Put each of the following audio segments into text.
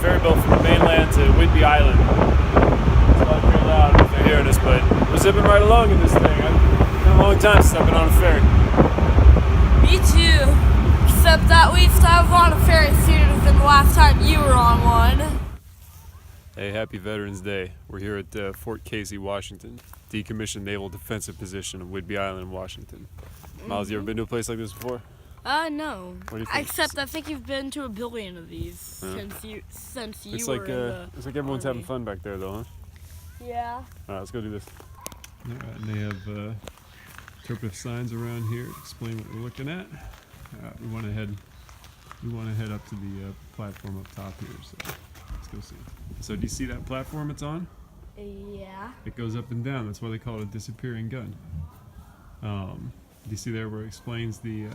ferry boat from the mainland to Whidbey Island. It's a lot very loud if they're hearing us, but we're zipping right along in this thing. It's been a long time since I've been on a ferry. Me too. Except that we used to have on a ferry sooner than the last time you were on one. Hey, happy Veterans Day. We're here at Fort Casey, Washington, decommissioned naval defensive position of Whidbey Island, Washington. Miles, you ever been to a place like this before? No. What do you think? Except I think you've been to a billion of these since you It's were like in the it's like everyone's Army. having fun back there, though, huh? Yeah. All right, let's go do this. All right, and they have interpretive signs around here to explain what we're looking at. We want to head up to the platform up top here. So let's go see. So do you see that platform it's on? Yeah. It goes up and down. That's why they call it a disappearing gun. Do you see there where it explains the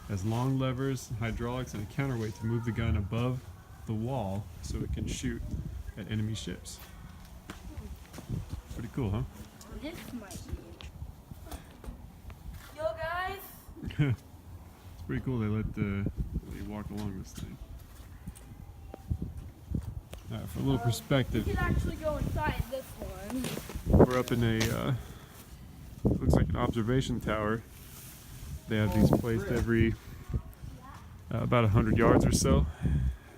has long levers, hydraulics, and a counterweight to move the gun above the wall so it can shoot at enemy ships. Pretty cool, huh? This might be. Yo guys. It's pretty cool. They walk along this thing. All right, for a little perspective, We can actually go inside this one. we're up in a looks like an observation tower. They have these placed every about 100 yards or so,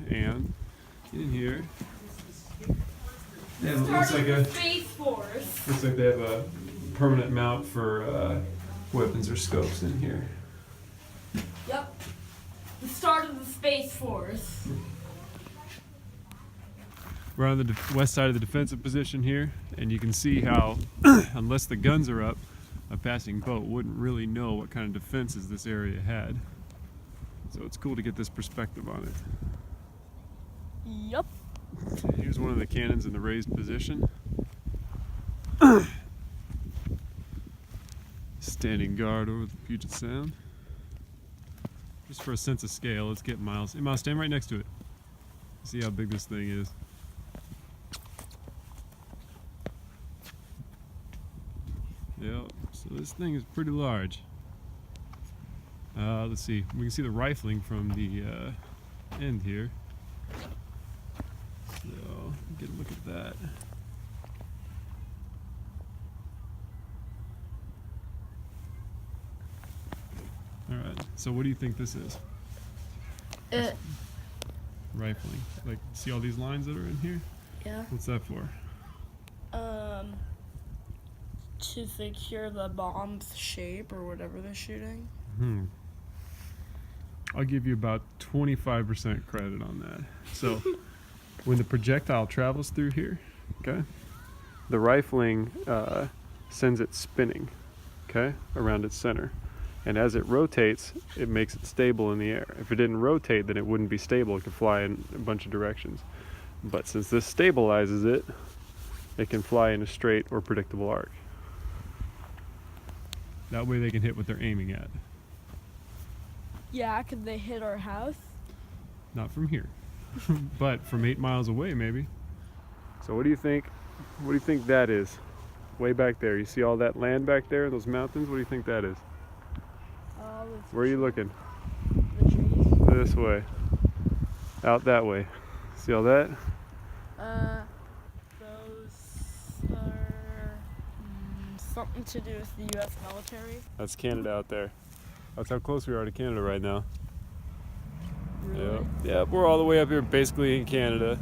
and in here, yeah, it looks like Space Force. looks like they have a permanent mount for weapons or scopes in here. Yep. The start of the Space Force. We're on the west side of the defensive position here, and you can see how, unless the guns are up, a passing boat wouldn't really know what kind of defenses this area had. So it's cool to get this perspective on it. Yep. Here's one of the cannons in the raised position. Standing guard over the Puget Sound. Just for a sense of scale, let's get Miles. Hey Miles, stand right next to it. See how big this thing is. Yep, so this thing is pretty large. Let's see, we can see the rifling from the end here. So, get a look at that. Alright, so what do you think this is? Rifling. Like, see all these lines that are in here? Yeah. What's that for? To secure the bomb's shape or whatever they're shooting. I'll give you about 25% credit on that. So, when the projectile travels through here, okay, the rifling sends it spinning, okay, around its center. And as it rotates, it makes it stable in the air. If it didn't rotate, then it wouldn't be stable. It could fly in a bunch of directions. But since this stabilizes it, it can fly in a straight or predictable arc. That way they can hit what they're aiming at. Yeah, could they hit our house? Not from here, but from 8 miles away, maybe. So what do you think? What do you think that is? Way back there. You see all that land back there, those mountains? What do you think that is? Where are you looking? The trees. This way. Out that way. See all that? Those are something to do with the U.S. military. That's Canada out there. That's how close we are to Canada right now. Really? Yeah, we're all the way up here basically in Canada.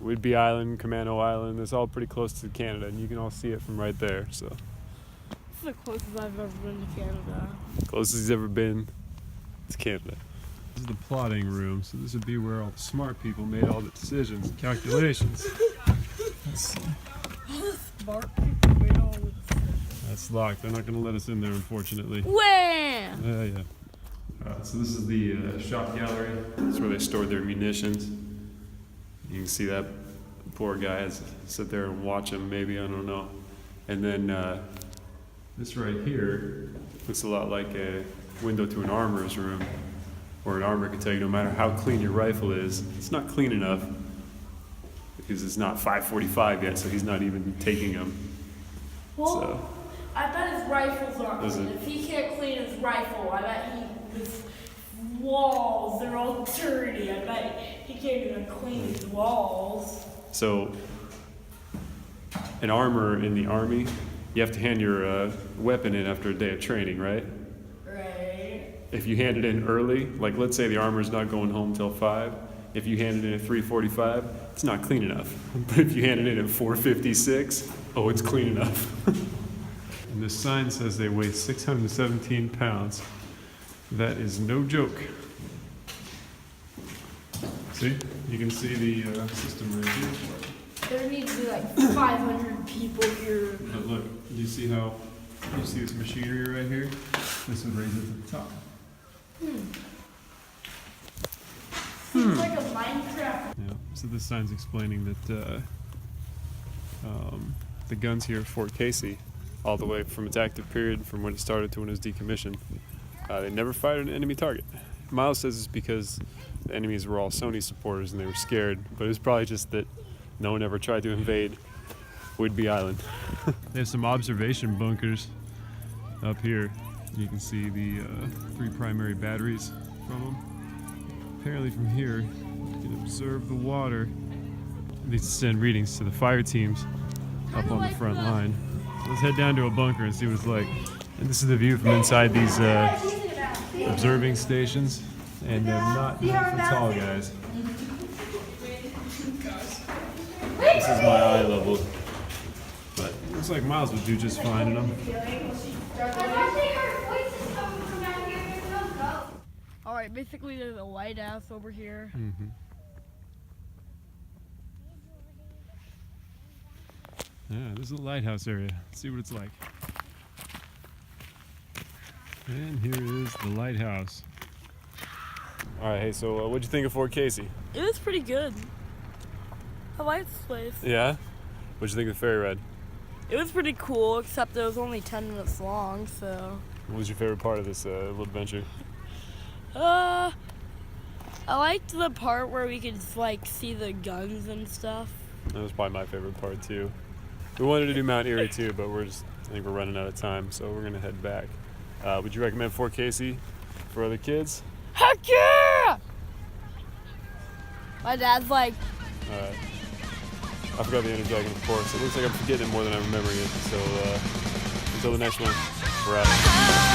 Whidbey Island, Commando Island, it's all pretty close to Canada, and you can all see it from right there. So, This is the closest I've ever been to Canada. closest he's ever been to Canada. This is the plotting room, so this would be where all the smart people made all the decisions and calculations. Let's see. Smart people made all the decisions. That's locked. They're not going to let us in there, unfortunately. Wham! Yeah. So this is the shop gallery. That's where they stored their munitions. You can see that poor guy has to sit there and watch them, maybe, I don't know. And then this right here looks a lot like a window to an armorer's room, where an armorer can tell you no matter how clean your rifle is, it's not clean enough because it's not 545 yet, so he's not even taking them. Well, So, I bet his rifles aren't Is clean. it? If he can't clean his rifle, I bet he was walls, they're all dirty. I bet he can't even clean his walls. So, an armor in the Army, you have to hand your weapon in after a day of training, right? Right. If you hand it in early, like let's say the armor's not going home till 5, if you hand it in at 3:45, it's not clean enough. But if you hand it in at 4:56, oh, it's clean enough. And this sign says they weigh 617 pounds. That is no joke. See? You can see the system right here. There needs to be like 500 people here. But look, do you see how, you see this machinery right here? This would raise it to the top. Seems like a Minecraft. Yeah, so this sign's explaining that the guns here at Fort Casey, all the way from its active period, from when it started to when it was decommissioned, they never fired an enemy target. Miles says it's because the enemies were all Sony supporters and they were scared, but it was probably just that no one ever tried to invade Whidbey Island. They have some observation bunkers up here. You can see the 3 primary batteries from them. Apparently from here, you can observe the water. They send readings to the fire teams up on the front line. Let's head down to a bunker and see what it's like. And this is the view from inside these observing stations. And they're not meant for tall guys. This is my eye level. But it looks like Miles would do just fine in them. Alright, basically there's a lighthouse over here. Mm-hmm. Yeah, this is a lighthouse area. Let's see what it's like. And here is the lighthouse. All right, hey, so what'd you think of Fort Casey? It was pretty good. I like this place. Yeah? What'd you think of the ferry ride? It was pretty cool, except it was only 10 minutes long, so... What was your favorite part of this little adventure? I liked the part where we could, like, see the guns and stuff. That was probably my favorite part, too. We wanted to do Mount Erie, too, but I think we're running out of time, so we're gonna head back. Would you recommend Fort Casey for other kids? Heck yeah! My dad's like... Alright. I forgot the interjecting, of course. It looks like I'm forgetting it more than I'm remembering it, so until the next one, we're out.